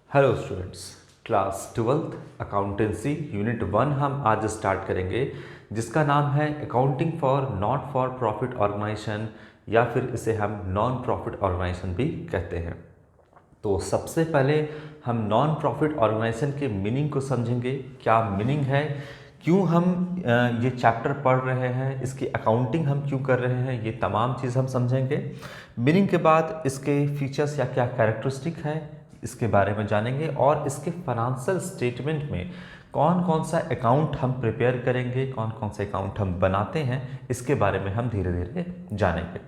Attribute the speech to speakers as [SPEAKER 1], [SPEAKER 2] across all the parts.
[SPEAKER 1] Hello students, class twelfth accountancy unit 1 हम आज start करेंगे, जिसका नाम है accounting for not for profit organisation या फिर इसे हम नॉन प्रॉफिट ऑर्गेनाइजेशन भी कहते हैं। तो सबसे पहले हम नॉन प्रॉफिट ऑर्गेनाइजेशन के मीनिंग को समझेंगे। क्या मीनिंग है, क्यों हम ये चैप्टर पढ़ रहे हैं, इसकी अकाउंटिंग हम क्यों कर रहे हैं, ये तमाम चीज़ हम समझेंगे। मीनिंग के बाद इसके फीचर्स या क्या कैरेक्टरिस्टिक है इसके बारे में जानेंगे, और इसके फाइनेंशियल स्टेटमेंट में कौन कौन सा अकाउंट हम प्रिपेयर करेंगे, कौन कौन से अकाउंट हम बनाते हैं, इसके बारे में हम धीरे धीरे जानेंगे।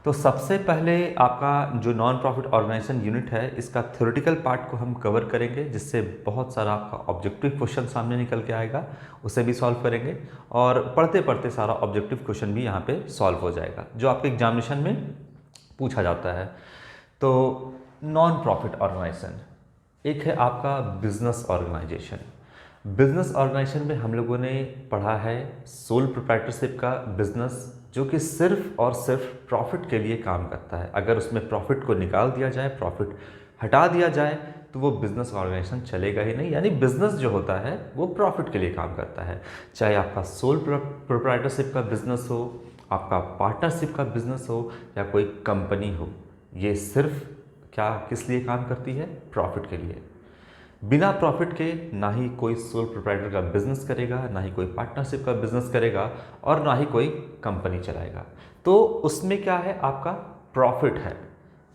[SPEAKER 1] तो सबसे पहले आपका जो नॉन प्रॉफिट ऑर्गेनाइजेशन यूनिट है, इसका थ्योरेटिकल पार्ट को हम कवर करेंगे, जिससे बहुत सारा आपका ऑब्जेक्टिव क्वेश्चन सामने निकल के आएगा, उसे भी सॉल्व करेंगे। और पढ़ते पढ़ते सारा ऑब्जेक्टिव क्वेश्चन भी यहाँ पे सॉल्व हो जाएगा, जो आपके एग्जामिनेशन में पूछा जाता है। तो नॉन प्रॉफिट ऑर्गेनाइजेशन एक है आपका बिजनेस ऑर्गेनाइजेशन। बिजनेस ऑर्गेनाइजेशन में हम लोगों ने पढ़ा है सोल प्रोप्राइटरशिप का बिजनेस, जो कि सिर्फ और सिर्फ प्रॉफिट के लिए काम करता है। अगर उसमें प्रॉफिट को निकाल दिया जाए, प्रॉफिट हटा दिया जाए, तो वो बिजनेस ऑर्गेनाइजेशन चलेगा ही नहीं। यानी बिजनेस जो होता है वो प्रॉफिट के लिए काम करता है। चाहे आपका सोल प्रोप्राइटरशिप का बिजनेस हो, आपका पार्टनरशिप का बिजनेस हो, या कोई कंपनी हो, ये सिर्फ क्या किस लिए काम करती है? प्रॉफिट के लिए। बिना प्रॉफिट के ना ही कोई सोल प्रोप्राइटर का बिजनेस करेगा, ना ही कोई पार्टनरशिप का बिजनेस करेगा, और ना ही कोई कंपनी चलाएगा। तो उसमें क्या है, आपका प्रॉफिट है।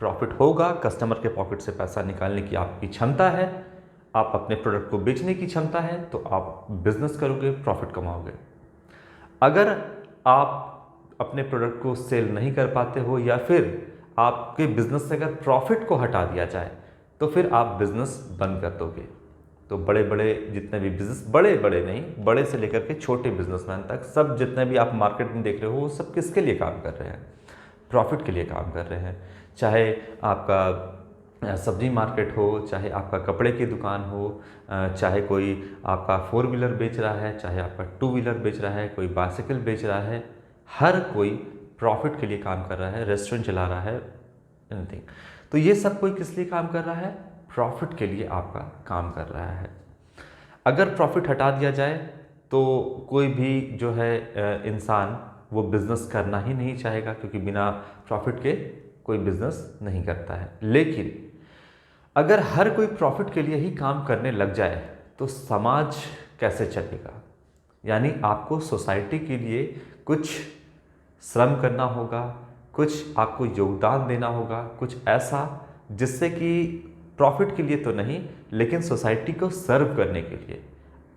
[SPEAKER 1] प्रॉफिट होगा, कस्टमर के पॉकेट से पैसा निकालने की आपकी क्षमता है, आप अपने प्रोडक्ट को बेचने की क्षमता है, तो आप बिजनेस करोगे, प्रॉफिट कमाओगे। अगर आप अपने प्रोडक्ट को सेल नहीं कर पाते हो, या फिर आपके बिजनेस से अगर प्रॉफिट को हटा दिया जाए, तो फिर आप बिजनेस बंद कर दोगे। तो बड़े बड़े जितने भी बिजनेस, बड़े बड़े नहीं, बड़े से लेकर के छोटे बिजनेसमैन तक, सब जितने भी आप मार्केट में देख रहे हो, वो सब किसके लिए काम कर रहे हैं? प्रॉफिट के लिए काम कर रहे हैं। चाहे आपका सब्जी मार्केट हो, चाहे आपका कपड़े की दुकान हो, चाहे कोई आपका 4 व्हीलर बेच रहा है, चाहे आपका 2 व्हीलर बेच रहा है, कोई बाइसिकल बेच रहा है, हर कोई प्रॉफिट के लिए काम कर रहा है। रेस्टोरेंट चला रहा है, एनीथिंग। तो ये सब कोई किस लिए काम कर रहा है? प्रॉफिट के लिए आपका काम कर रहा है। अगर प्रॉफिट हटा दिया जाए, तो कोई भी जो है इंसान वो बिजनेस करना ही नहीं चाहेगा, क्योंकि बिना प्रॉफिट के कोई बिजनेस नहीं करता है। लेकिन अगर हर कोई प्रॉफिट के लिए ही काम करने लग जाए, तो समाज कैसे चलेगा? यानी आपको सोसाइटी के लिए कुछ श्रम करना होगा, कुछ आपको योगदान देना होगा, कुछ ऐसा जिससे कि प्रॉफिट के लिए तो नहीं, लेकिन सोसाइटी को सर्व करने के लिए,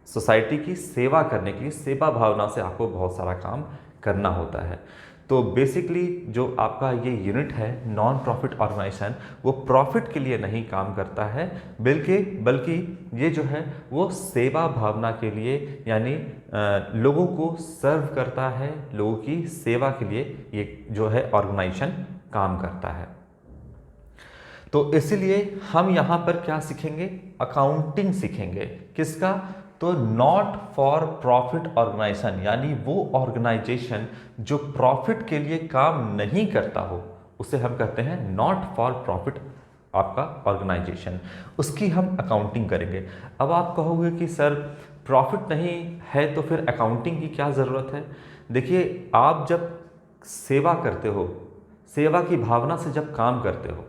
[SPEAKER 1] सोसाइटी की सेवा करने के लिए, सेवा भावना से आपको बहुत सारा काम करना होता है। तो बेसिकली जो आपका ये यूनिट है नॉन प्रॉफिट ऑर्गेनाइजेशन, वो प्रॉफिट के लिए नहीं काम करता है, बल्कि ये जो है वो सेवा भावना के लिए, यानी लोगों को सर्व करता है, लोगों की सेवा के लिए ये जो है ऑर्गेनाइजेशन काम करता है। तो इसीलिए हम यहाँ पर क्या सीखेंगे? अकाउंटिंग सीखेंगे। किसका? तो नॉट फॉर प्रॉफिट ऑर्गेनाइजेशन, यानी वो ऑर्गेनाइजेशन जो प्रॉफिट के लिए काम नहीं करता हो, उसे हम कहते हैं नॉट फॉर प्रॉफिट आपका ऑर्गेनाइजेशन। उसकी हम अकाउंटिंग करेंगे। अब आप कहोगे कि सर प्रॉफिट नहीं है तो फिर अकाउंटिंग की क्या ज़रूरत है? देखिए, आप जब सेवा करते हो, सेवा की भावना से जब काम करते हो,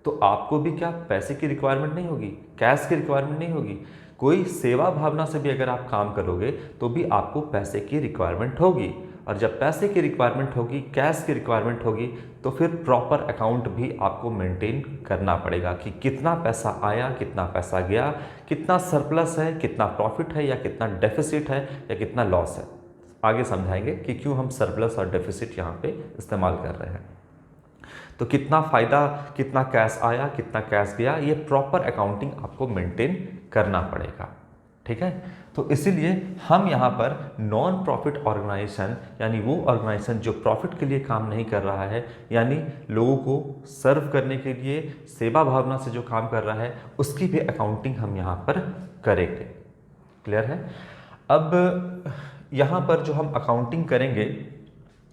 [SPEAKER 1] तो आपको भी क्या पैसे की रिक्वायरमेंट नहीं होगी, कैश की रिक्वायरमेंट नहीं होगी। कोई सेवा भावना से भी अगर आप काम करोगे, तो भी आपको पैसे की रिक्वायरमेंट होगी। और जब पैसे की रिक्वायरमेंट होगी, कैश की रिक्वायरमेंट होगी, तो फिर प्रॉपर अकाउंट भी आपको मेंटेन करना पड़ेगा कि कितना पैसा आया, कितना पैसा गया, कितना सरप्लस है, कितना प्रॉफिट है, या कितना डेफिसिट है, या कितना लॉस है। आगे समझाएंगे कि क्यों हम सरप्लस और डेफिसिट यहाँ पे इस्तेमाल कर रहे हैं। तो कितना फ़ायदा, कितना कैश आया, कितना कैश गया, ये प्रॉपर अकाउंटिंग आपको मेंटेन करना पड़ेगा। ठीक है? तो इसीलिए हम यहाँ पर नॉन प्रॉफिट ऑर्गेनाइजेशन, यानी वो ऑर्गेनाइजेशन जो प्रॉफिट के लिए काम नहीं कर रहा है, यानी लोगों को सर्व करने के लिए सेवा भावना से जो काम कर रहा है, उसकी भी अकाउंटिंग हम यहाँ पर करेंगे। क्लियर है? अब यहाँ पर जो हम अकाउंटिंग करेंगे,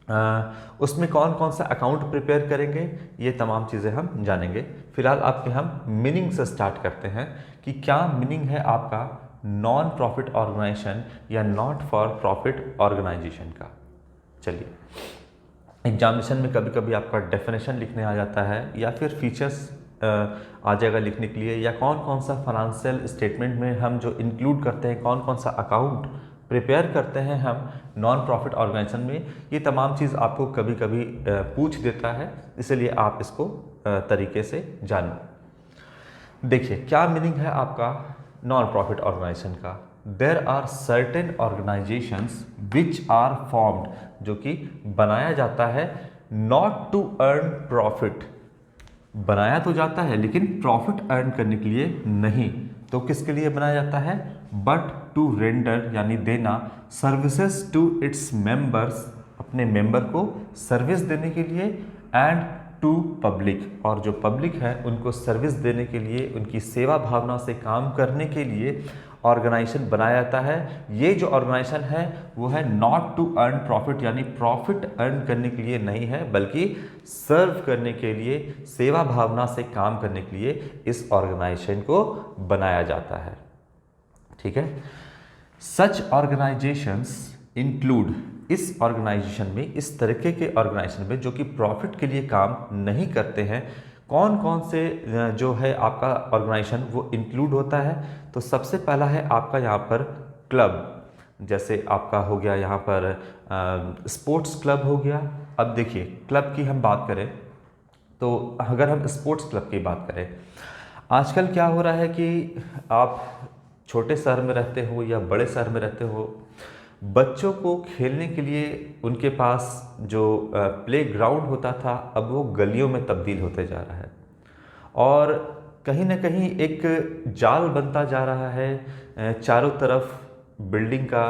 [SPEAKER 1] उसमें कौन कौन सा अकाउंट प्रिपेयर करेंगे, ये तमाम चीज़ें हम जानेंगे। फिलहाल आपके हम मीनिंग से स्टार्ट करते हैं कि क्या मीनिंग है आपका नॉन प्रॉफिट ऑर्गेनाइजेशन या नॉट फॉर प्रॉफिट ऑर्गेनाइजेशन का। चलिए, एग्जामिनेशन में कभी कभी आपका डेफिनेशन लिखने आ जाता है या फिर फीचर्स आ जाएगा लिखने के लिए, या कौन कौन सा फाइनेंशियल स्टेटमेंट में हम जो इंक्लूड करते हैं, कौन कौन सा अकाउंट प्रिपेयर करते हैं हम नॉन प्रॉफिट ऑर्गेनाइजेशन में, ये तमाम चीज़ आपको कभी कभी पूछ देता है, इसलिए आप इसको तरीके से जानो। देखिए, क्या मीनिंग है आपका नॉन प्रॉफिट ऑर्गेनाइजेशन का। There are certain organisations which are formed, जो कि बनाया जाता है नॉट टू अर्न प्रॉफिट, बनाया तो जाता है लेकिन प्रॉफिट अर्न करने के लिए नहीं। तो किसके लिए बनाया जाता है, बट टू रेंडर यानी देना, सर्विसेज टू इट्स मेंबर्स, अपने मेंबर को सर्विस देने के लिए, एंड टू पब्लिक, और जो पब्लिक है उनको सर्विस देने के लिए, उनकी सेवा भावना से काम करने के लिए ऑर्गेनाइजेशन बनाया जाता है। ये जो ऑर्गेनाइजेशन है वो है नॉट टू अर्न प्रॉफिट, यानी प्रॉफिट अर्न करने के लिए नहीं है, बल्कि सर्व करने के लिए, सेवा भावना से काम करने के लिए इस ऑर्गेनाइजेशन को बनाया जाता है। ठीक है, सच ऑर्गेनाइजेशंस इंक्लूड, इस ऑर्गेनाइजेशन में, इस तरीके के ऑर्गेनाइजेशन में जो कि प्रॉफिट के लिए काम नहीं करते हैं, कौन कौन से जो है आपका ऑर्गेनाइजेशन वो इंक्लूड होता है। तो सबसे पहला है आपका यहाँ पर क्लब, जैसे आपका हो गया यहाँ पर स्पोर्ट्स क्लब हो गया। अब देखिए, क्लब की हम बात करें तो अगर हम स्पोर्ट्स क्लब की बात करें, आजकल क्या हो रहा है कि आप छोटे शहर में रहते हो या बड़े शहर में रहते हो, बच्चों को खेलने के लिए उनके पास जो प्ले ग्राउंड होता था अब वो गलियों में तब्दील होते जा रहा है, और कहीं ना कहीं एक जाल बनता जा रहा है चारों तरफ बिल्डिंग का,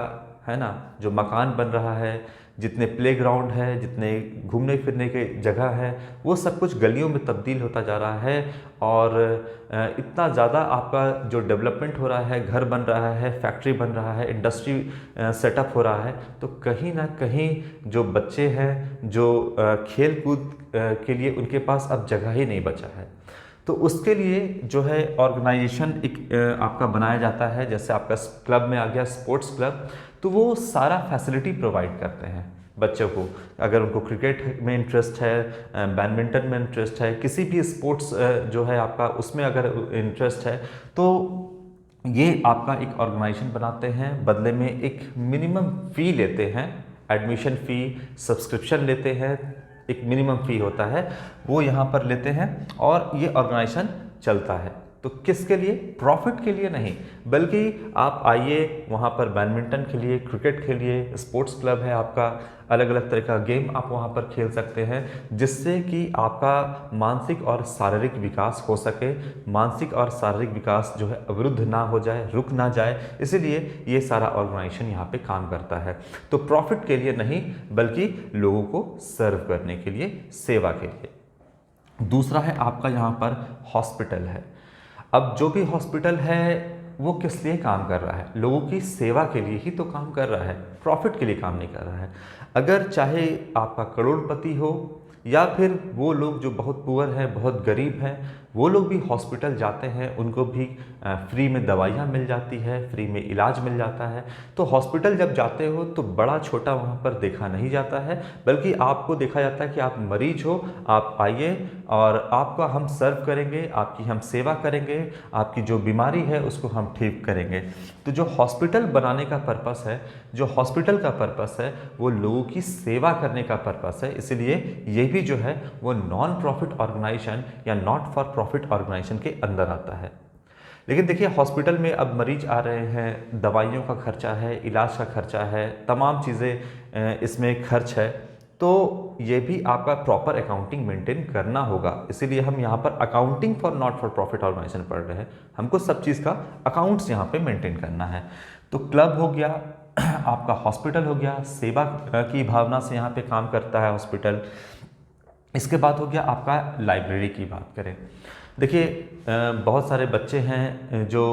[SPEAKER 1] है ना, जो मकान बन रहा है, जितने प्ले ग्राउंड है, जितने घूमने फिरने के जगह है, वो सब कुछ गलियों में तब्दील होता जा रहा है। और इतना ज़्यादा आपका जो डेवलपमेंट हो रहा है, घर बन रहा है, फैक्ट्री बन रहा है, इंडस्ट्री सेटअप हो रहा है, तो कहीं ना कहीं जो बच्चे हैं जो खेल कूद के लिए उनके पास अब जगह ही नहीं बचा है। तो उसके लिए जो है ऑर्गेनाइजेशन एक आपका बनाया जाता है, जैसे आपका क्लब में आ गया स्पोर्ट्स क्लब, तो वो सारा फैसिलिटी प्रोवाइड करते हैं बच्चों को। अगर उनको क्रिकेट में इंटरेस्ट है, बैडमिंटन में इंटरेस्ट है, किसी भी स्पोर्ट्स जो है आपका उसमें अगर इंटरेस्ट है, तो ये आपका एक ऑर्गेनाइजेशन बनाते हैं, बदले में एक मिनिमम फ़ी लेते हैं, एडमिशन फ़ी, सब्सक्रिप्शन लेते हैं, एक मिनिमम फ़ी होता है वो यहाँ पर लेते हैं, और ये ऑर्गेनाइजेशन चलता है। तो किसके लिए, प्रॉफिट के लिए नहीं, बल्कि आप आइए वहाँ पर बैडमिंटन खेलिए, क्रिकेट खेलिए, स्पोर्ट्स क्लब है आपका, अलग अलग तरह का गेम आप वहाँ पर खेल सकते हैं, जिससे कि आपका मानसिक और शारीरिक विकास हो सके, मानसिक और शारीरिक विकास जो है अवरुद्ध ना हो जाए, रुक ना जाए, इसीलिए ये सारा ऑर्गेनाइजेशन यहाँ पे काम करता है। तो प्रॉफिट के लिए नहीं, बल्कि लोगों को सर्व करने के लिए, सेवा के लिए। दूसरा है आपका यहाँ पर हॉस्पिटल है। अब जो भी हॉस्पिटल है वो किस लिए काम कर रहा है, लोगों की सेवा के लिए ही तो काम कर रहा है, प्रॉफिट के लिए काम नहीं कर रहा है। अगर चाहे आपका करोड़पति हो या फिर वो लोग जो बहुत पुअर हैं, बहुत गरीब हैं, वो लोग भी हॉस्पिटल जाते हैं, उनको भी फ्री में दवाइयाँ मिल जाती है, फ्री में इलाज मिल जाता है। तो हॉस्पिटल जब जाते हो तो बड़ा छोटा वहाँ पर देखा नहीं जाता है, बल्कि आपको देखा जाता है कि आप मरीज हो, आप आइए और आपका हम सर्व करेंगे, आपकी हम सेवा करेंगे, आपकी जो बीमारी है उसको हम ठीक करेंगे। तो जो हॉस्पिटल बनाने का पर्पस है, जो हॉस्पिटल का पर्पस है, वो लोगों की सेवा करने का पर्पस है, इसलिए ये भी जो है वो नॉन प्रॉफिट ऑर्गेनाइजेशन या नॉट फॉर प्रॉफिट ऑर्गेनाइजेशन के अंदर आता है। लेकिन देखिए, हॉस्पिटल में अब मरीज आ रहे हैं, दवाइयों का खर्चा है, इलाज का खर्चा है, तमाम चीज़ें इसमें खर्च है, तो ये भी आपका प्रॉपर अकाउंटिंग मेंटेन करना होगा। इसीलिए हम यहाँ पर accounting for not for profit organisation पढ़ रहे हैं, हमको सब चीज़ का अकाउंट्स यहाँ पे मेंटेन करना है। तो क्लब हो गया, आपका हॉस्पिटल हो गया, सेवा की भावना से यहाँ पे काम करता है हॉस्पिटल। इसके बाद हो गया आपका लाइब्रेरी की बात करें। देखिए, बहुत सारे बच्चे हैं जो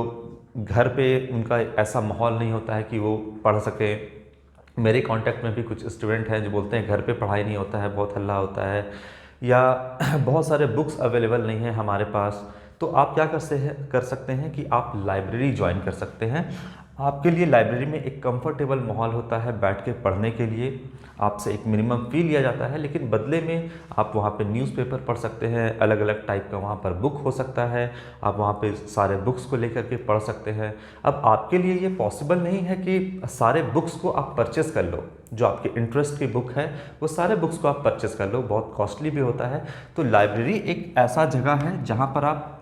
[SPEAKER 1] घर पे उनका ऐसा माहौल नहीं होता है कि वो पढ़ सके, मेरे कांटेक्ट में भी कुछ स्टूडेंट हैं जो बोलते हैं घर पे पढ़ाई नहीं होता है, बहुत हल्ला होता है, या बहुत सारे बुक्स अवेलेबल नहीं हैं हमारे पास। तो आप क्या कर सकते हैं कि आप लाइब्रेरी ज्वाइन कर सकते हैं। आपके लिए लाइब्रेरी में एक कंफर्टेबल माहौल होता है बैठ के पढ़ने के लिए, आपसे एक मिनिमम फ़ी लिया जाता है, लेकिन बदले में आप वहाँ पे न्यूज़पेपर पढ़ सकते हैं, अलग अलग टाइप का वहाँ पर बुक हो सकता है, आप वहाँ पे सारे बुक्स को लेकर के पढ़ सकते हैं। अब आपके लिए ये पॉसिबल नहीं है कि सारे बुक्स को आप परचेस कर लो, जो आपके इंटरेस्ट की बुक है वो सारे बुक्स को आप परचेस कर लो, बहुत कॉस्टली भी होता है। तो लाइब्रेरी एक ऐसा जगह है जहाँ पर आप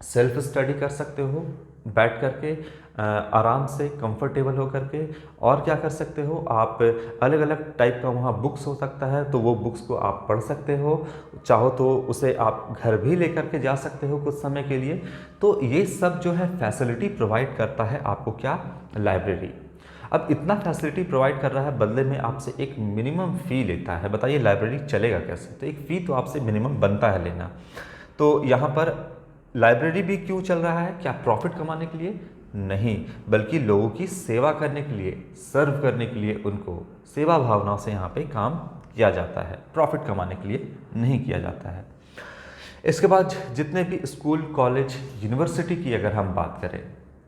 [SPEAKER 1] सेल्फ स्टडी कर सकते हो बैठ करके, आराम से कंफर्टेबल हो करके। और क्या कर सकते हो, आप अलग अलग टाइप का वहाँ बुक्स हो सकता है, तो वो बुक्स को आप पढ़ सकते हो, चाहो तो उसे आप घर भी लेकर के जा सकते हो कुछ समय के लिए। तो ये सब जो है फैसिलिटी प्रोवाइड करता है आपको क्या, लाइब्रेरी। अब इतना फैसिलिटी प्रोवाइड कर रहा है, बदले में आपसे एक मिनिमम फ़ी लेता है। बताइए लाइब्रेरी चलेगा कैसे, तो एक फ़ी तो आपसे मिनिमम बनता है लेना। तो यहाँ पर लाइब्रेरी भी क्यों चल रहा है, क्या प्रॉफिट कमाने के लिए? नहीं, बल्कि लोगों की सेवा करने के लिए, सर्व करने के लिए, उनको सेवा भावना से यहाँ पे काम किया जाता है, प्रॉफिट कमाने के लिए नहीं किया जाता है। इसके बाद जितने भी स्कूल, कॉलेज, यूनिवर्सिटी की अगर हम बात करें,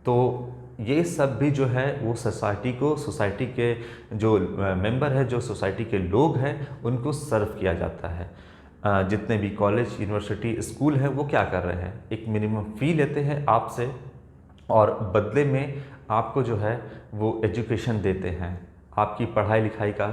[SPEAKER 1] तो ये सब भी जो है वो सोसाइटी को, सोसाइटी के जो मेंबर है, जो सोसाइटी के लोग हैं, उनको सर्व किया जाता है। जितने भी कॉलेज, यूनिवर्सिटी, स्कूल हैं, वो क्या कर रहे हैं, एक मिनिमम फ़ी लेते हैं आपसे और बदले में आपको जो है वो एजुकेशन देते हैं, आपकी पढ़ाई लिखाई का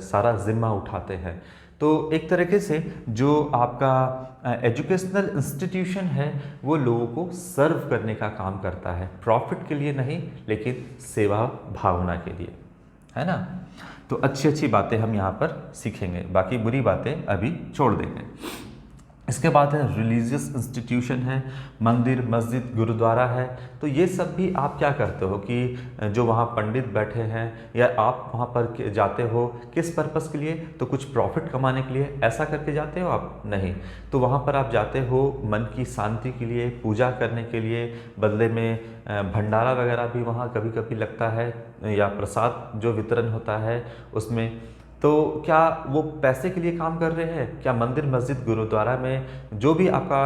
[SPEAKER 1] सारा ज़िम्मा उठाते हैं। तो एक तरीके से जो आपका एजुकेशनल इंस्टीट्यूशन है वो लोगों को सर्व करने का काम करता है, प्रॉफिट के लिए नहीं, लेकिन सेवा भावना के लिए, है ना। तो अच्छी अच्छी बातें हम यहाँ पर सीखेंगे, बाकी बुरी बातें अभी छोड़ देंगे। इसके बाद है रिलीजियस इंस्टीट्यूशन है, मंदिर, मस्जिद, गुरुद्वारा है। तो ये सब भी आप क्या करते हो कि जो वहाँ पंडित बैठे हैं या आप वहाँ पर जाते हो किस पर्पस के लिए, तो कुछ प्रॉफिट कमाने के लिए ऐसा करके जाते हो आप? नहीं। तो वहाँ पर आप जाते हो मन की शांति के लिए, पूजा करने के लिए, बदले में भंडारा वगैरह भी वहाँ कभी कभी लगता है, या प्रसाद जो वितरण होता है उसमें। तो क्या वो पैसे के लिए काम कर रहे हैं? क्या मंदिर, मस्जिद, गुरुद्वारा में जो भी आपका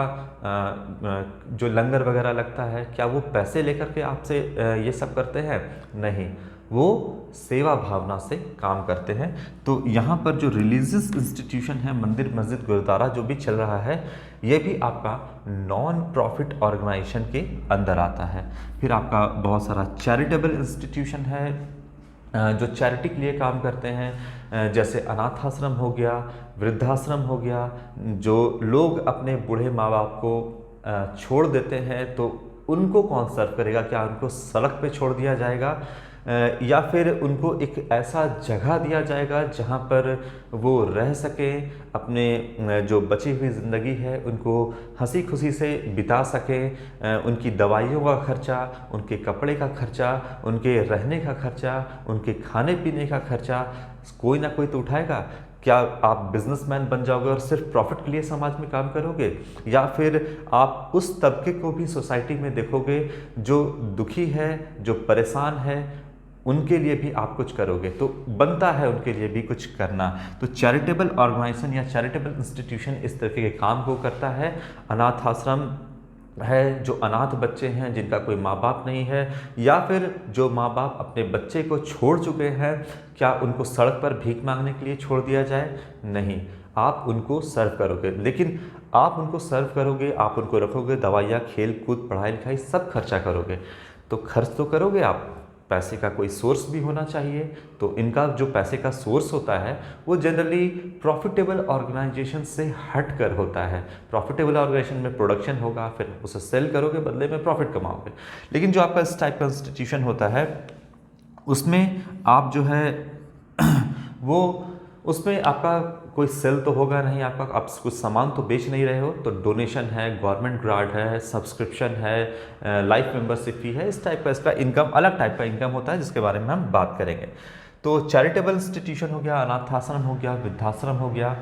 [SPEAKER 1] जो लंगर वगैरह लगता है, क्या वो पैसे लेकर के आपसे ये सब करते हैं? नहीं, वो सेवा भावना से काम करते हैं। तो यहाँ पर जो रिलीजियस इंस्टीट्यूशन है, मंदिर, मस्जिद, गुरुद्वारा जो भी चल रहा है, ये भी आपका नॉन प्रॉफिट ऑर्गेनाइजेशन के अंदर आता है। फिर आपका बहुत सारा चैरिटेबल इंस्टीट्यूशन है जो चैरिटी के लिए काम करते हैं, जैसे अनाथ आश्रम हो गया, वृद्धाश्रम हो गया। जो लोग अपने बूढ़े माँ बाप को छोड़ देते हैं, तो उनको कौन सर्व करेगा? क्या उनको सड़क पे छोड़ दिया जाएगा, या फिर उनको एक ऐसा जगह दिया जाएगा जहाँ पर वो रह सकें, अपने जो बची हुई ज़िंदगी है उनको हंसी खुशी से बिता सकें, उनकी दवाइयों का खर्चा, उनके कपड़े का खर्चा, उनके रहने का खर्चा, उनके खाने पीने का खर्चा कोई ना कोई तो उठाएगा। क्या आप बिजनेसमैन बन जाओगे और सिर्फ प्रॉफिट के लिए समाज में काम करोगे, या फिर आप उस तबके को भी सोसाइटी में देखोगे जो दुखी है, जो परेशान है, उनके लिए भी आप कुछ करोगे? तो बनता है उनके लिए भी कुछ करना। तो चैरिटेबल ऑर्गेनाइजेशन या चैरिटेबल इंस्टीट्यूशन इस तरीके के काम को करता है। अनाथ आश्रम है, जो अनाथ बच्चे हैं जिनका कोई माँ बाप नहीं है, या फिर जो माँ बाप अपने बच्चे को छोड़ चुके हैं, क्या उनको सड़क पर भीख मांगने के लिए छोड़ दिया जाए? नहीं, आप उनको सर्व करोगे। लेकिन आप उनको सर्व करोगे, आप उनको रखोगे, दवाइयाँ, खेल कूद, पढ़ाई लिखाई सब खर्चा करोगे, तो खर्च तो करोगे आप, पैसे का कोई सोर्स भी होना चाहिए। तो इनका जो पैसे का सोर्स होता है वो जनरली प्रॉफिटेबल ऑर्गेनाइजेशन से हट कर होता है। प्रॉफिटेबल ऑर्गेनाइजेशन में प्रोडक्शन होगा, फिर उसे सेल करोगे, बदले में प्रॉफिट कमाओगे। लेकिन जो आपका इस टाइप का इंस्टीट्यूशन होता है उसमें आप जो है वो उसमें आपका कोई सेल तो होगा नहीं, आपका आप कुछ सामान तो बेच नहीं रहे हो, तो डोनेशन है, गवर्नमेंट ग्रांट है, सब्सक्रिप्शन है, लाइफ मेंबरशिप फी है, इस टाइप का इसका इनकम, अलग टाइप का इनकम होता है जिसके बारे में हम बात करेंगे। तो चैरिटेबल इंस्टीट्यूशन हो गया, अनाथ आश्रम हो गया, वृद्धाश्रम हो गया,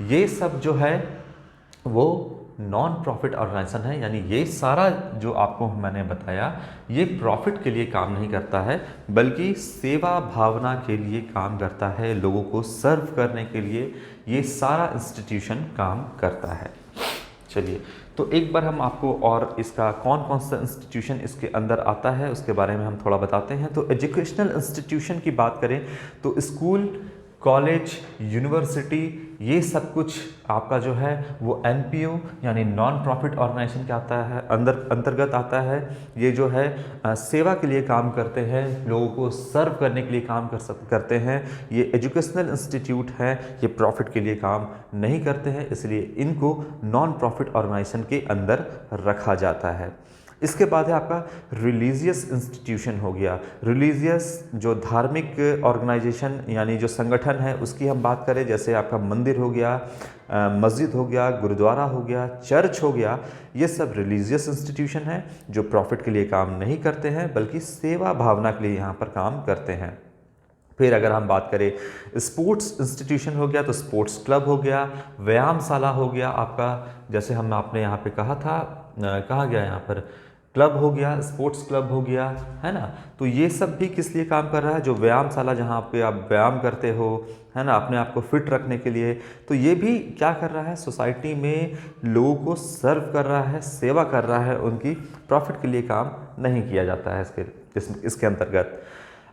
[SPEAKER 1] ये सब जो है वो नॉन प्रॉफिट ऑर्गेनाइजेशन है, यानी ये सारा जो आपको मैंने बताया ये प्रॉफिट के लिए काम नहीं करता है बल्कि सेवा भावना के लिए काम करता है, लोगों को सर्व करने के लिए ये सारा इंस्टीट्यूशन काम करता है। चलिए, तो एक बार हम आपको और इसका कौन कौन सा इंस्टीट्यूशन इसके अंदर आता है उसके बारे में हम थोड़ा बताते हैं। तो एजुकेशनल इंस्टीट्यूशन की बात करें तो स्कूल, कॉलेज, यूनिवर्सिटी, ये सब कुछ आपका जो है वो NPO यानी नॉन प्रॉफिट ऑर्गेनाइजेशन के आता है अंतर्गत आता है। ये जो है सेवा के लिए काम करते हैं, लोगों को सर्व करने के लिए काम करते हैं। ये एजुकेशनल इंस्टीट्यूट हैं, ये प्रॉफिट के लिए काम नहीं करते हैं, इसलिए इनको नॉन प्रॉफिट ऑर्गेनाइजेशन के अंदर रखा जाता है। इसके बाद है आपका रिलीजियस इंस्टीट्यूशन हो गया। रिलीजियस जो धार्मिक ऑर्गेनाइजेशन यानी जो संगठन है उसकी हम बात करें, जैसे आपका मंदिर हो गया, मस्जिद हो गया, गुरुद्वारा हो गया, चर्च हो गया, ये सब रिलीजियस इंस्टीट्यूशन है जो प्रॉफिट के लिए काम नहीं करते हैं बल्कि सेवा भावना के लिए यहाँ पर काम करते हैं। फिर अगर हम बात करें स्पोर्ट्स इंस्टीट्यूशन हो गया तो स्पोर्ट्स क्लब हो गया, व्यायामशाला हो गया आपका, जैसे हम आपने यहाँ पे कहा था, कहा गया यहाँ पर क्लब हो गया, स्पोर्ट्स क्लब हो गया, है ना। तो ये सब भी किस लिए काम कर रहा है, जो व्यायामशाला जहाँ पे आप व्यायाम करते हो, है ना, अपने आप को फिट रखने के लिए, तो ये भी क्या कर रहा है, सोसाइटी में लोगों को सर्व कर रहा है, सेवा कर रहा है, उनकी प्रॉफिट के लिए काम नहीं किया जाता है इसके अंतर्गत।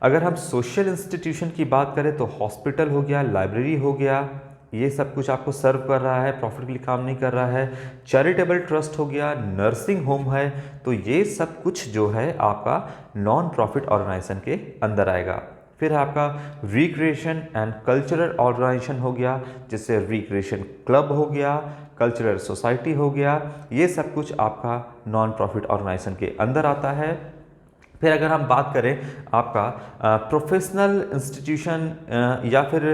[SPEAKER 1] अगर हम सोशल इंस्टीट्यूशन की बात करें तो हॉस्पिटल हो गया, लाइब्रेरी हो गया, ये सब कुछ आपको सर्व कर रहा है, प्रॉफिट के लिए काम नहीं कर रहा है। चैरिटेबल ट्रस्ट हो गया, नर्सिंग होम है, तो ये सब कुछ जो है आपका नॉन प्रॉफिट ऑर्गेनाइजेशन के अंदर आएगा। फिर आपका रिक्रिएशन एंड कल्चरल ऑर्गेनाइजेशन हो गया, जैसे रिक्रिएशन क्लब हो गया, कल्चरल सोसाइटी हो गया, ये सब कुछ आपका नॉन प्रॉफिट ऑर्गेनाइजेशन के अंदर आता है। फिर अगर हम बात करें आपका प्रोफेशनल इंस्टीट्यूशन या फिर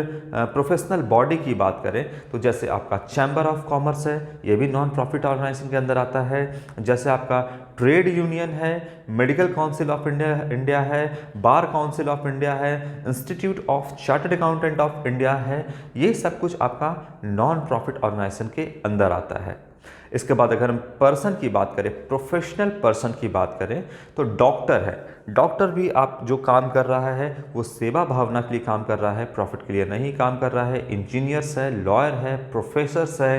[SPEAKER 1] प्रोफेशनल बॉडी की बात करें तो जैसे आपका चैम्बर ऑफ कॉमर्स है, ये भी नॉन प्रॉफिट ऑर्गेनाइजेशन के अंदर आता है। जैसे आपका ट्रेड यूनियन है, मेडिकल काउंसिल ऑफ इंडिया है, बार काउंसिल ऑफ इंडिया है, institute of chartered accountant of India है, ये सब कुछ आपका नॉन प्रॉफिट ऑर्गेनाइजेशन के अंदर आता है। इसके बाद अगर हम पर्सन की बात करें, प्रोफेशनल पर्सन की बात करें तो डॉक्टर है। डॉक्टर भी आप जो काम कर रहा है वो सेवा भावना के लिए काम कर रहा है, प्रॉफिट के लिए नहीं काम कर रहा है। इंजीनियर्स है, लॉयर है, प्रोफेसर्स है,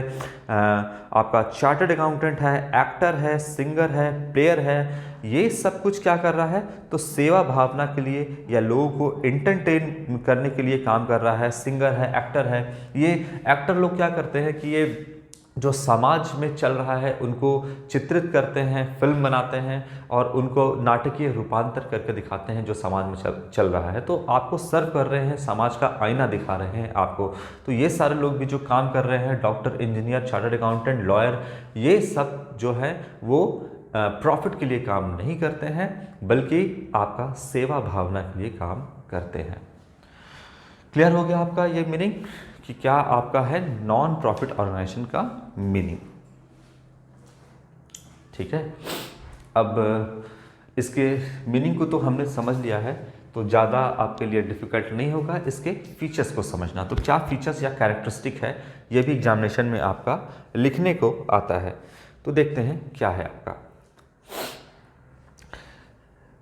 [SPEAKER 1] आपका चार्टर्ड अकाउंटेंट है, एक्टर है, सिंगर है, प्लेयर है, ये सब कुछ क्या कर रहा है, तो सेवा भावना के लिए या लोगों को एंटरटेन करने के लिए काम कर रहा है। सिंगर है, एक्टर है, ये एक्टर लोग क्या करते हैं कि ये जो समाज में चल रहा है उनको चित्रित करते हैं, फिल्म बनाते हैं और उनको नाटकीय रूपांतर करके दिखाते हैं जो समाज में चल रहा है। तो आपको सर्व कर रहे हैं, समाज का आईना दिखा रहे हैं आपको। तो ये सारे लोग भी जो काम कर रहे हैं, doctor, engineer, chartered accountant, lawyer, ये सब जो है वो प्रॉफिट के लिए काम नहीं करते हैं बल्कि आपका सेवा भावना के लिए काम करते हैं। क्लियर हो गया आपका ये मीनिंग कि क्या आपका है नॉन प्रॉफिट ऑर्गेनाइजेशन का मीनिंग। ठीक है, अब इसके मीनिंग को तो हमने समझ लिया है, तो ज़्यादा आपके लिए डिफ़िकल्ट नहीं होगा इसके फीचर्स को समझना। तो क्या फीचर्स या कैरेक्टरिस्टिक है, ये भी एग्जामिनेशन में आपका लिखने को आता है। तो देखते हैं क्या है आपका।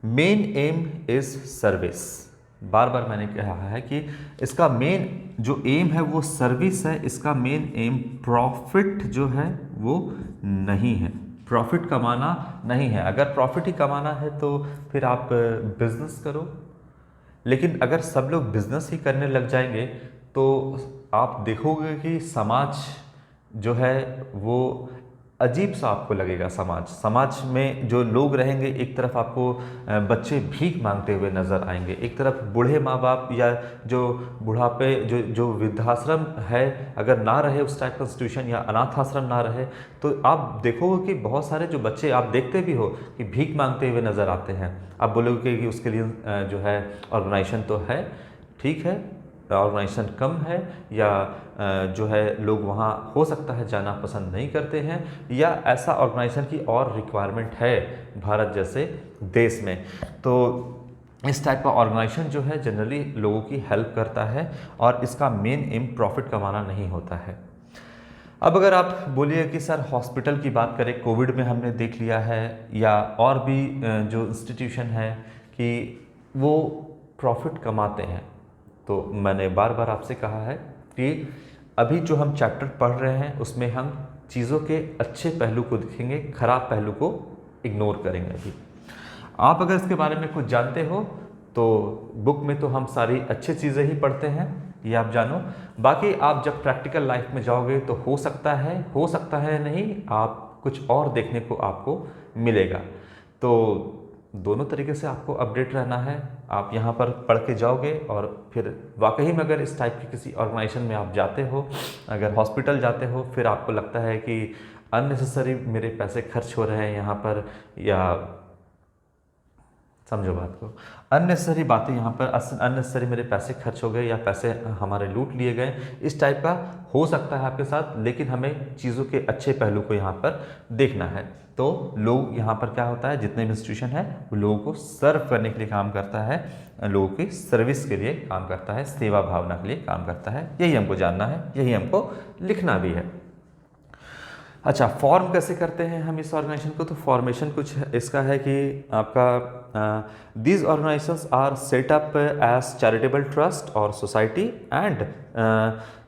[SPEAKER 1] Main aim is service. बार बार मैंने कहा है कि इसका मेन जो एम है वो सर्विस है, इसका मेन एम प्रॉफिट जो है वो नहीं है, प्रॉफिट कमाना नहीं है। अगर प्रॉफिट ही कमाना है तो फिर आप बिजनेस करो, लेकिन अगर सब लोग बिजनेस ही करने लग जाएंगे तो आप देखोगे कि समाज जो है वो अजीब सा आपको लगेगा। समाज में जो लोग रहेंगे, एक तरफ आपको बच्चे भीख मांगते हुए नज़र आएंगे, एक तरफ बूढ़े माँ बाप या जो बुढ़ापे जो वृद्धाश्रम है अगर ना रहे, उस टाइप का इंस्टीट्यूशन या अनाथ आश्रम ना रहे, तो आप देखोगे कि बहुत सारे जो बच्चे आप देखते भी हो कि भीख मांगते हुए नज़र आते हैं। आप बोलोगे कि उसके लिए जो है ऑर्गेनाइजेशन तो है, ठीक है, ऑर्गेनाइजेशन कम है या जो है लोग वहाँ हो सकता है जाना पसंद नहीं करते हैं, या ऐसा ऑर्गेनाइजेशन की और रिक्वायरमेंट है भारत जैसे देश में, तो इस टाइप का ऑर्गेनाइजेशन जो है जनरली लोगों की हेल्प करता है और इसका मेन एम प्रॉफिट कमाना नहीं होता है। अब अगर आप बोलिए कि सर हॉस्पिटल की बात करें, कोविड में हमने देख लिया है या और भी जो इंस्टीट्यूशन है कि वो प्रॉफिट कमाते हैं, तो मैंने बार बार आपसे कहा है कि अभी जो हम चैप्टर पढ़ रहे हैं उसमें हम चीज़ों के अच्छे पहलू को देखेंगे, खराब पहलू को इग्नोर करेंगे। अभी आप अगर इसके बारे में कुछ जानते हो तो बुक में तो हम सारी अच्छी चीज़ें ही पढ़ते हैं, ये आप जानो। बाकी आप जब प्रैक्टिकल लाइफ में जाओगे तो हो सकता है नहीं, आप कुछ और देखने को आपको मिलेगा। तो दोनों तरीके से आपको अपडेट रहना है। आप यहाँ पर पढ़ के जाओगे और फिर वाकई में अगर इस टाइप की किसी ऑर्गेनाइजेशन में आप जाते हो, अगर हॉस्पिटल जाते हो, फिर आपको लगता है कि अननेसेसरी मेरे पैसे खर्च हो रहे हैं यहाँ पर, या समझो बात को, अननेसेसरी बातें यहाँ पर, अननेसेसरी मेरे पैसे खर्च हो गए या पैसे हमारे लूट लिए गए, इस टाइप का हो सकता है आपके साथ। लेकिन हमें चीज़ों के अच्छे पहलू को यहाँ पर देखना है। तो लोग यहाँ पर क्या होता है, जितने भी इंस्टीट्यूशन है वो लोगों को सर्व करने के लिए काम करता है, लोगों की सर्विस के लिए काम करता है, सेवा भावना के लिए काम करता है। यही हमको जानना है, यही हमको लिखना भी है। अच्छा, फॉर्म कैसे करते हैं हम इस ऑर्गेनाइजेशन को? तो फॉर्मेशन कुछ इसका है कि आपका these organisations are set up as charitable trust और society and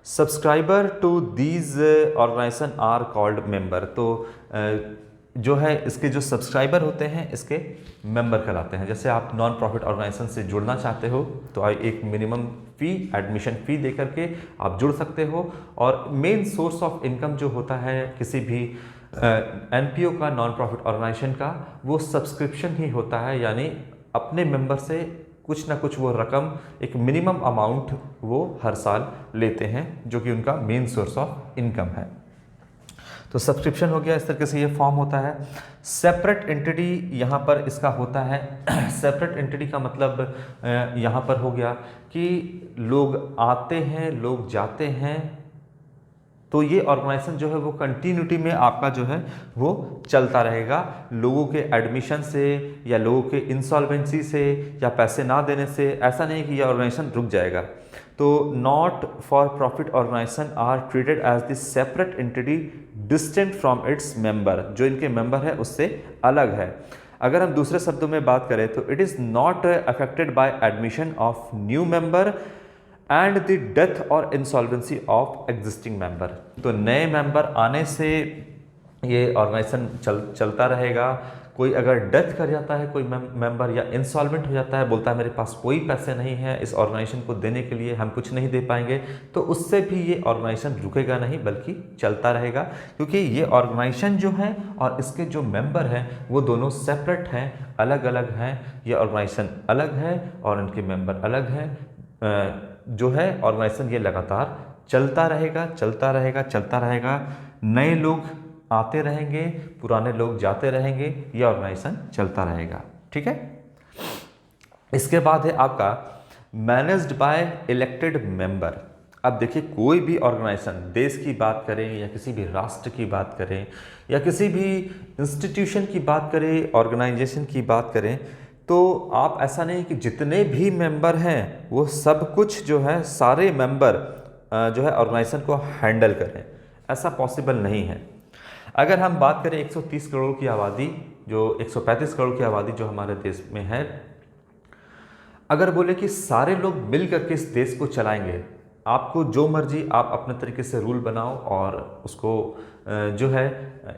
[SPEAKER 1] subscriber to these organisation are called member. तो जो है इसके जो सब्सक्राइबर होते हैं इसके मेंबर कहलाते हैं। जैसे आप नॉन प्रॉफिट ऑर्गेनाइजेशन से जुड़ना चाहते हो तो एक मिनिमम फ़ी, एडमिशन फ़ी दे करके आप जुड़ सकते हो। और मेन सोर्स ऑफ इनकम जो होता है किसी भी एनपीओ का, नॉन प्रॉफिट ऑर्गेनाइजेशन का, वो सब्सक्रिप्शन ही होता है। यानी अपने मेंबर से कुछ ना कुछ वो रकम, एक मिनिमम अमाउंट वो हर साल लेते हैं, जो कि उनका मेन सोर्स ऑफ इनकम है। तो सब्सक्रिप्शन हो गया, इस तरीके से ये फॉर्म होता है। सेपरेट एंटिटी यहाँ पर इसका होता है। सेपरेट एंटिटी का मतलब यहाँ पर हो गया कि लोग आते हैं, लोग जाते हैं, तो ये ऑर्गेनाइजेशन जो है वो कंटिन्यूटी में आपका जो है वो चलता रहेगा। लोगों के एडमिशन से या लोगों के इंसॉल्वेंसी से या पैसे ना देने से ऐसा नहीं कि ये ऑर्गेनाइजेशन रुक जाएगा। तो not for profit organisation are treated as the separate entity distinct from its member. जो इनके मेंबर है उससे अलग है। अगर हम दूसरे शब्दों में बात करें तो it is not affected by admission of new member and the death और इंसॉल्वेंसी ऑफ एग्जिस्टिंग मेंबर। तो नए मेंबर आने से ये ऑर्गेनाइजेशन चलता रहेगा। कोई अगर डेथ कर जाता है कोई मेंबर या इंसॉल्वेंट हो जाता है, बोलता है मेरे पास कोई पैसे नहीं है इस ऑर्गेनाइजेशन को देने के लिए, हम कुछ नहीं दे पाएंगे, तो उससे भी ये ऑर्गेनाइजेशन रुकेगा नहीं बल्कि चलता रहेगा। क्योंकि ये ऑर्गेनाइजेशन जो है और इसके जो मेंबर हैं वो दोनों सेपरेट हैं, अलग अलग हैं। ये ऑर्गेनाइजेशन अलग है और इनके मेंबर अलग हैं। जो है ऑर्गेनाइजेशन ये लगातार चलता रहेगा, चलता रहेगा, चलता रहेगा। नए लोग आते रहेंगे, पुराने लोग जाते रहेंगे, ये ऑर्गेनाइजेशन चलता रहेगा। ठीक है। इसके बाद है आपका मैनेज्ड बाय इलेक्टेड मेंबर। अब देखिए, कोई भी ऑर्गेनाइजेशन, देश की बात करें या किसी भी राष्ट्र की बात करें या किसी भी इंस्टीट्यूशन की बात करें, ऑर्गेनाइजेशन की बात करें, तो आप ऐसा नहीं कि जितने भी मेंबर हैं वो सब कुछ जो है सारे मेंबर जो है ऑर्गेनाइजेशन को हैंडल करें, ऐसा पॉसिबल नहीं है। अगर हम बात करें 130 करोड़ की आबादी, जो 135 करोड़ की आबादी जो हमारे देश में है, अगर बोले कि सारे लोग मिल करके इस देश को चलाएंगे, आपको जो मर्जी आप अपने तरीके से रूल बनाओ और उसको जो है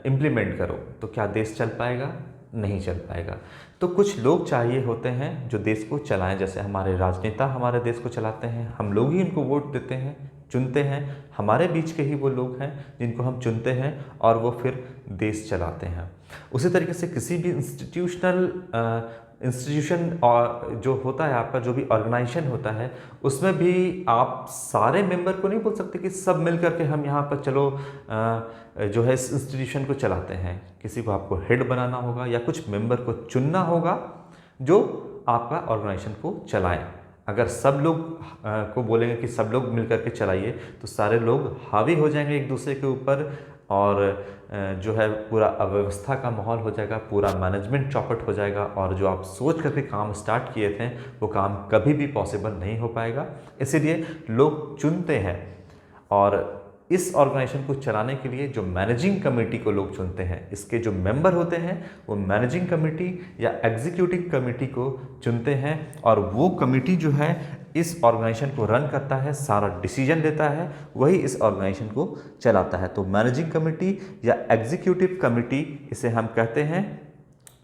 [SPEAKER 1] इम्प्लीमेंट करो, तो क्या देश चल पाएगा? नहीं चल पाएगा। तो कुछ लोग चाहिए होते हैं जो देश को चलाएं। जैसे हमारे राजनेता हमारे देश को चलाते हैं, हम लोग ही उनको वोट देते हैं, चुनते हैं, हमारे बीच के ही वो लोग हैं जिनको हम चुनते हैं और वो फिर देश चलाते हैं। उसी तरीके से किसी भी इंस्टीट्यूशन जो होता है आपका, जो भी ऑर्गेनाइजेशन होता है, उसमें भी आप सारे मेंबर को नहीं बोल सकते कि सब मिल करके हम यहाँ पर चलो जो है इस इंस्टीट्यूशन को चलाते हैं। किसी को आपको हेड बनाना होगा या कुछ मेंबर को चुनना होगा जो आपका ऑर्गेनाइजेशन को चलाएं। अगर सब लोग को बोलेंगे कि सब लोग मिल करके चलाइए, तो सारे लोग हावी हो जाएंगे एक दूसरे के ऊपर और जो है पूरा अव्यवस्था का माहौल हो जाएगा, पूरा मैनेजमेंट चौपट हो जाएगा और जो आप सोच करके काम स्टार्ट किए थे वो काम कभी भी पॉसिबल नहीं हो पाएगा। इसीलिए लोग चुनते हैं और इस ऑर्गेनाइजेशन को चलाने के लिए जो मैनेजिंग कमेटी को लोग चुनते हैं, इसके जो मेंबर होते हैं वो मैनेजिंग कमेटी या एग्जीक्यूटिव कमेटी को चुनते हैं, और वो कमेटी जो है इस ऑर्गेनाइजेशन को रन करता है, सारा डिसीजन लेता है, वही इस ऑर्गेनाइजेशन को चलाता है। तो मैनेजिंग कमेटी या एग्जीक्यूटिव कमेटी इसे हम कहते हैं,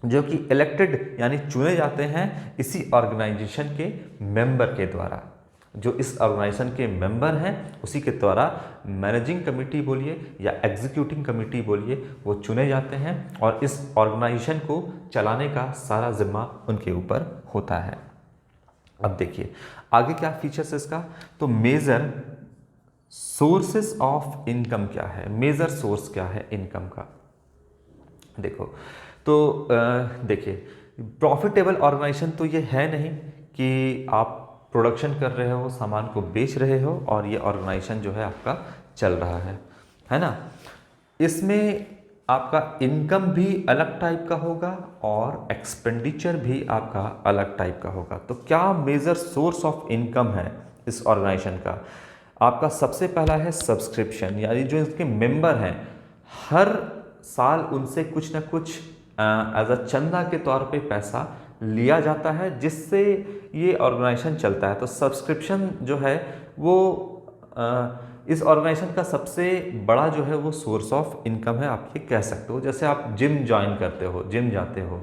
[SPEAKER 1] जो कि इलेक्टेड यानी चुने जाते हैं इसी ऑर्गेनाइजेशन के मेंबर के द्वारा। जो इस ऑर्गेनाइजेशन के मेंबर हैं उसी के द्वारा मैनेजिंग कमेटी बोलिए या एग्जीक्यूटिव कमेटी बोलिए, वो चुने जाते हैं और इस ऑर्गेनाइजेशन को चलाने का सारा जिम्मा उनके ऊपर होता है। अब देखिए आगे क्या फीचर्स है इसका। तो मेजर सोर्सेस ऑफ इनकम क्या है, मेजर सोर्स क्या है इनकम का। देखो तो देखिए प्रॉफिटेबल ऑर्गेनाइजेशन तो ये है नहीं कि आप प्रोडक्शन कर रहे हो, सामान को बेच रहे हो और ये ऑर्गेनाइजेशन जो है आपका चल रहा है ना। इसमें आपका इनकम भी अलग टाइप का होगा और एक्सपेंडिचर भी आपका अलग टाइप का होगा। तो क्या मेजर सोर्स ऑफ इनकम है इस ऑर्गेनाइजेशन का? आपका सबसे पहला है सब्सक्रिप्शन, यानी जो इसके मेंबर हैं हर साल उनसे कुछ ना कुछ एज अ चंदा के तौर पे पैसा लिया जाता है, जिससे ये ऑर्गेनाइजेशन चलता है। तो सब्सक्रिप्शन जो है वो इस ऑर्गेनाइजेशन का सबसे बड़ा जो है वो सोर्स ऑफ इनकम है, आप ये कह सकते हो। जैसे आप जिम ज्वाइन करते हो, जिम जाते हो,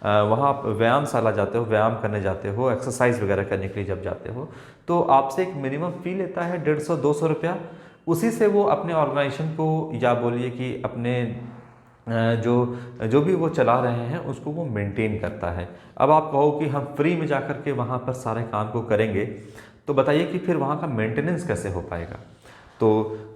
[SPEAKER 1] वहाँ आप व्यायामशाला जाते हो, व्यायाम करने जाते हो, एक्सरसाइज वगैरह करने के लिए जब जाते हो, तो आपसे एक मिनिमम फ़ी लेता है 150-200 रुपया। उसी से वो अपने ऑर्गेनाइजेशन को या बोलिए कि अपने जो भी वो चला रहे हैं उसको वो मेंटेन करता है। अब आप कहो कि हम फ्री में जाकर के वहाँ पर सारे काम को करेंगे, तो बताइए कि फिर वहाँ का मेंटेनेंस कैसे हो पाएगा। तो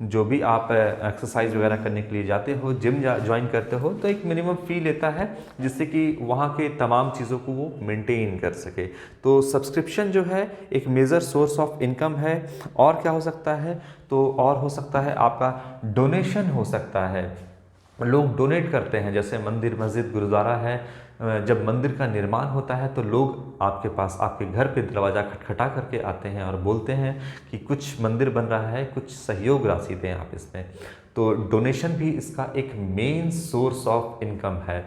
[SPEAKER 1] जो भी आप एक्सरसाइज वगैरह करने के लिए जाते हो, जिम ज्वाइन करते हो, तो एक मिनिमम फ़ी लेता है जिससे कि वहाँ के तमाम चीज़ों को वो मेंटेन कर सके। तो सब्सक्रिप्शन जो है एक मेजर सोर्स ऑफ इनकम है। और क्या हो सकता है? तो और हो सकता है आपका डोनेशन हो सकता है, लोग डोनेट करते हैं। जैसे मंदिर, मस्जिद, गुरुद्वारा है, जब मंदिर का निर्माण होता है तो लोग आपके पास, आपके घर पे दरवाज़ा खटखटा करके आते हैं और बोलते हैं कि कुछ मंदिर बन रहा है, कुछ सहयोग राशि दें आप इसमें। तो डोनेशन भी इसका एक मेन सोर्स ऑफ इनकम है।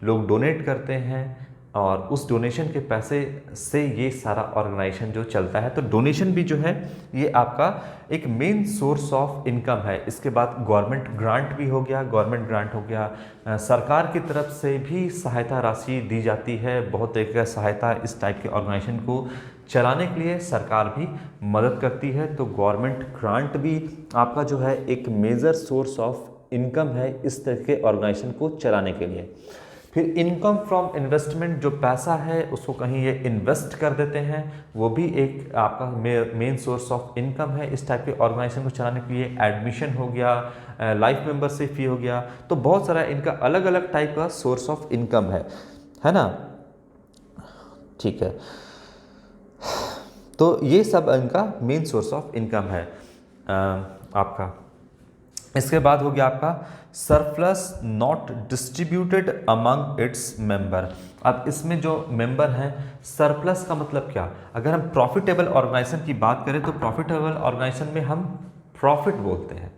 [SPEAKER 1] लोग डोनेट करते हैं और उस डोनेशन के पैसे से ये सारा ऑर्गेनाइजेशन जो चलता है। तो डोनेशन भी जो है ये आपका एक मेन सोर्स ऑफ इनकम है। इसके बाद गवर्नमेंट ग्रांट भी हो गया, गवर्नमेंट ग्रांट हो गया, सरकार की तरफ से भी सहायता राशि दी जाती है। बहुत तरीके का सहायता इस टाइप के ऑर्गेनाइजेशन को चलाने के लिए सरकार भी मदद करती है। तो गवर्नमेंट ग्रांट भी आपका जो है एक मेजर सोर्स ऑफ इनकम है इस तरह के ऑर्गेनाइजेशन को चलाने के लिए। फिर इनकम फ्रॉम इन्वेस्टमेंट, जो पैसा है उसको कहीं ये इन्वेस्ट कर देते हैं, वो भी एक आपका मेन सोर्स ऑफ इनकम है इस टाइप के ऑर्गेनाइजेशन को चलाने के लिए। एडमिशन हो गया, लाइफ मेंबरशिप फी हो गया, तो बहुत सारा इनका अलग अलग टाइप का सोर्स ऑफ इनकम है ना। ठीक है, तो ये सब इनका मेन सोर्स ऑफ इनकम है आपका। इसके बाद हो गया आपका surplus not distributed among its member. अब इसमें जो मेंबर हैं, सरप्लस का मतलब क्या? अगर हम प्रॉफिटेबल ऑर्गेनाइजेशन की बात करें तो प्रॉफिटेबल ऑर्गेनाइजेशन में हम प्रॉफिट बोलते हैं।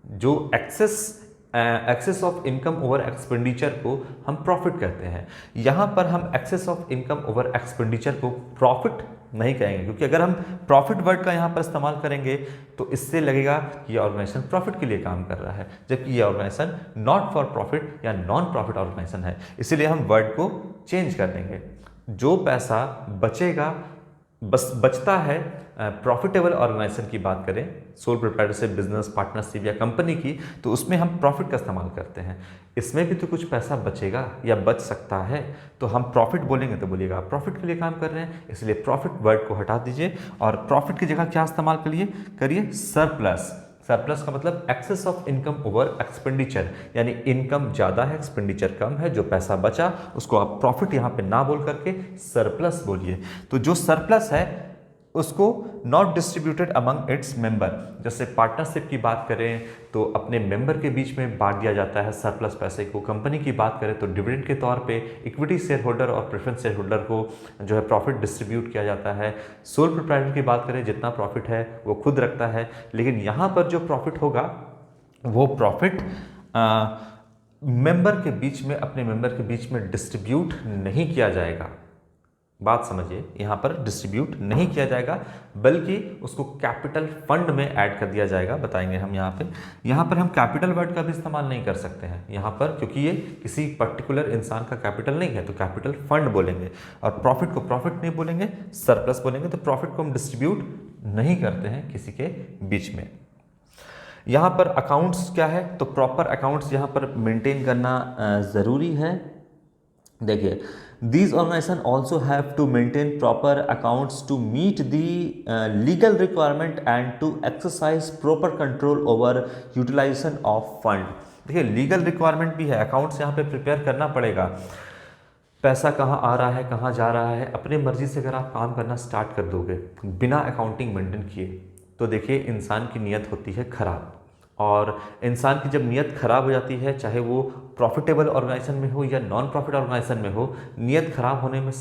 [SPEAKER 1] जो excess of income over expenditure को हम प्रॉफिट कहते हैं। यहाँ पर हम excess of income over expenditure को प्रॉफिट नहीं कहेंगे, क्योंकि अगर हम प्रॉफिट वर्ड का यहाँ पर इस्तेमाल करेंगे तो इससे लगेगा कि ये ऑर्गेनाइजेशन प्रॉफिट के लिए काम कर रहा है, जबकि ये ऑर्गेनाइजेशन नॉट फॉर प्रॉफिट या नॉन प्रॉफिट ऑर्गेनाइजेशन है। इसीलिए हम वर्ड को चेंज कर देंगे। जो पैसा बचेगा, बचता है प्रॉफिटेबल ऑर्गेनाइजेशन की बात करें, सोल प्रोप्राइटरशिप, बिजनेस पार्टनरशिप या कंपनी की, तो उसमें हम प्रॉफिट का इस्तेमाल करते हैं। इसमें भी तो कुछ पैसा बचेगा या बच सकता है, तो हम प्रॉफिट बोलेंगे तो बोलिएगा आप प्रॉफिट के लिए काम कर रहे हैं, इसलिए प्रॉफिट वर्ड को हटा दीजिए और प्रॉफिट की जगह क्या इस्तेमाल करिए सरप्लस। सरप्लस का मतलब excess of income over expenditure, यानी इनकम ज़्यादा है, एक्सपेंडिचर कम है, जो पैसा बचा उसको आप प्रॉफिट यहाँ पे ना बोल करके सरप्लस बोलिए। तो जो सरप्लस है उसको not distributed among its member. जैसे पार्टनरशिप की बात करें तो अपने मेंबर के बीच में बांट दिया जाता है सरप्लस पैसे को। कंपनी की बात करें तो डिविडेंड के तौर पे इक्विटी शेयर होल्डर और प्रेफरेंस शेयर होल्डर को जो है प्रॉफिट डिस्ट्रीब्यूट किया जाता है। सोल प्रोप्राइटर की बात करें, जितना प्रॉफिट है वो खुद रखता है, लेकिन यहाँ पर जो प्रॉफिट होगा वो प्रॉफिट मेंबर के बीच में, अपने मेंबर के बीच में डिस्ट्रीब्यूट नहीं किया जाएगा। बात समझिए, यहाँ पर डिस्ट्रीब्यूट नहीं किया जाएगा बल्कि उसको कैपिटल फंड में ऐड कर दिया जाएगा। बताएंगे हम यहाँ पर हम कैपिटल वर्ड का भी इस्तेमाल नहीं कर सकते हैं यहाँ पर, क्योंकि ये किसी पर्टिकुलर इंसान का कैपिटल नहीं है, तो कैपिटल फंड बोलेंगे। और प्रॉफिट को प्रॉफिट नहीं बोलेंगे, सरप्लस बोलेंगे। तो प्रॉफिट को हम डिस्ट्रीब्यूट नहीं करते हैं किसी के बीच में। यहाँ पर अकाउंट्स क्या है, तो प्रॉपर अकाउंट्स यहाँ पर मेंटेन करना ज़रूरी है। देखिए, these organization also have to maintain proper accounts to meet the legal requirement and to exercise proper control over utilization of fund। देखिए, लीगल रिक्वायरमेंट भी है, अकाउंट्स यहाँ पे प्रिपेयर करना पड़ेगा। पैसा कहाँ आ रहा है, कहाँ जा रहा है, अपनी मर्जी से अगर आप काम करना स्टार्ट कर दोगे बिना अकाउंटिंग मेंटेन किए, तो देखिए इंसान की नीयत होती है खराब। और इंसान की जब नीयत खराब हो जाती है, चाहे वो प्रॉफिटेबल ऑर्गेनाइजेशन में हो या नॉन प्रॉफिट ऑर्गेनाइजेशन में हो, नीयत खराब होने में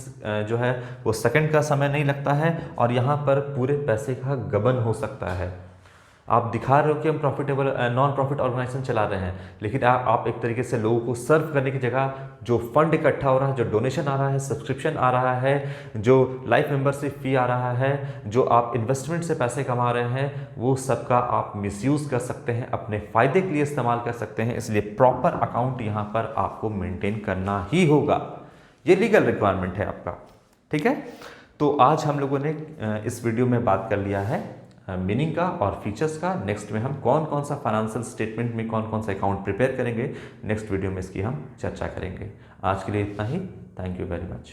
[SPEAKER 1] जो है वो सेकंड का समय नहीं लगता है और यहाँ पर पूरे पैसे का गबन हो सकता है। आप दिखा रहे हो कि हम प्रॉफिटेबल नॉन प्रॉफिट ऑर्गेनाइजेशन चला रहे हैं, लेकिन आप एक तरीके से लोगों को सर्व करने की जगह जो फंड इकट्ठा हो रहा है, जो डोनेशन आ रहा है, सब्सक्रिप्शन आ रहा है, जो लाइफ मेंबरशिप फी आ रहा है, जो आप इन्वेस्टमेंट से पैसे कमा रहे हैं, वो सबका आप मिसयूज़ कर सकते हैं, अपने फ़ायदे के लिए इस्तेमाल कर सकते हैं। इसलिए प्रॉपर अकाउंट यहाँ पर आपको मेंटेन करना ही होगा, ये लीगल रिक्वायरमेंट है आपका। ठीक है, तो आज हम लोगों ने इस वीडियो में बात कर लिया है मीनिंग का और फीचर्स का। नेक्स्ट में हम कौन कौन सा फाइनेंशियल स्टेटमेंट में कौन कौन सा अकाउंट प्रिपेयर करेंगे, नेक्स्ट वीडियो में इसकी हम चर्चा करेंगे। आज के लिए इतना ही। Thank you very much.